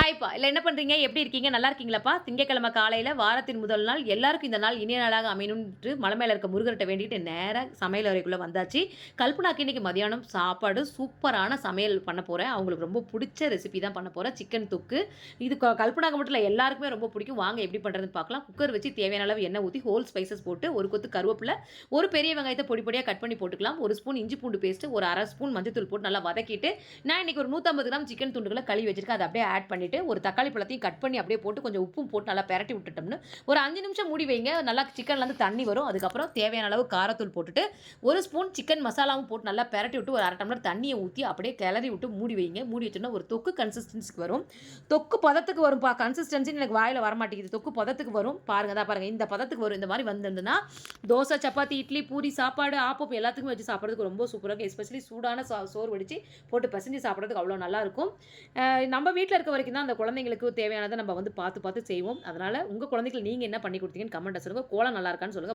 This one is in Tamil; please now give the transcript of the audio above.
ஹாய்ப்பா! எல்லாம் என்ன பண்றீங்க? எப்படி இருக்கீங்க? நல்லா இருக்கீங்களாப்பா? திங்கட்கிழமை காலையில வாரத்தின் முதல் நாள். எல்லாருக்கும் இந்த நாள் இனிய நாளாக அமையணும்ன்ட்டு மலை மேல இருக்க முருகர்ட்ட வேண்டிட்டு நேரா சமையல் அறைக்குள்ள வந்தாச்சு. கல்பனாக்கு இன்னைக்கு மதியானம் சாப்பாடு சூப்பரான சமையல் பண்ண போறேன். அவங்களுக்கு ரொம்ப புடிச்ச ரெசிபி தான் பண்ண போறேன். சிக்கன் தொக்கு. இது கல்பனாக்கு மட்டும் இல்ல எல்லாருக்குமே ரொம்ப பிடிக்கும். வாங்க எப்படி பண்றதுன்னு பார்க்கலாம். குக்கர் வச்சு தேவையான அளவு எண்ணெய் ஊத்தி ஹோல் ஸ்பைசஸ் போட்டு, ஒரு கொத்து கருவேப்பில, ஒரு பெரிய வெங்காயத்த பொடி பொடியா கட் பண்ணி போட்டுக்கலாம். 1 ஸ்பூன் இஞ்சி பூண்டு பேஸ்ட், ஒரு 1/2 ஸ்பூன் மஞ்சள்தூள் போட்டு நல்லா வதக்கிட்டு, நான் இன்னைக்கு ஒரு 150 கிராம் சிக்கன் துண்டுகள கழுவி வச்சிருக்கேன். அத அப்படியே ஆட் பண்ணிட்டு, ஒரு தக்காளி பழத்தையும் கட் பண்ணி அப்படியே போட்டு கொஞ்சம் உப்பும் போட்டு நல்லா பெரட்டி விட்டுட்டோம்னு, ஒரு 5 நிமிஷம் மூடி வைங்க. நல்லா சிக்கன்லேருந்து தண்ணி வரும். அதுக்கப்புறம் தேவையான அளவு காரத்தூள் போட்டுட்டு, 1 ஸ்பூன் சிக்கன் மசாலாவும் போட்டு நல்லா பெரட்டி விட்டு, ஒரு 1/2 டம்ளர் தண்ணிய ஊத்தி அப்படியே கிளறி விட்டு மூடி வைங்க. மூடி வச்சோம்னா ஒரு தொக்கு கன்சிஸ்டன்சிக்கு வரும். தொக்கு பதத்துக்கு வரும்பா. கன்சிஸ்டன்சி எனக்கு வாயில வரமாட்டேங்குது. தொக்கு பதத்துக்கு வரும். பாருங்க, இதா பாருங்க. இந்த பதத்துக்கு வரும். இந்த மாரி வந்திருந்ததுன்னா, தோசை, சப்பாத்தி, இட்லி, பூரி, சாப்பாடு, ஆப்பம் எல்லாத்துக்குமே வச்சு சாப்பிடுறதுக்கு ரொம்ப சூப்பரா இருக்கும். எஸ்பெஷலி சூடான சோறு வடிச்சு போட்டு பெசஞ்சு சாப்பிடுறதுக்கு அவ்வளோ நல்லாயிருக்கும். நம்ம வீட்ல இருக்க வரைக்கும் தான் அந்த குழந்தைங்களுக்கு தேவையானதை நம்ம வந்து பார்த்து பார்த்து செய்வோம். அதனால உங்க குழந்தைகளுக்கு நீங்க என்ன பண்ணி குடுத்தீங்கன்னு கமெண்ட்ல சொல்லுங்க. கோலம் நல்லா இருக்கான்னு சொல்லுங்க.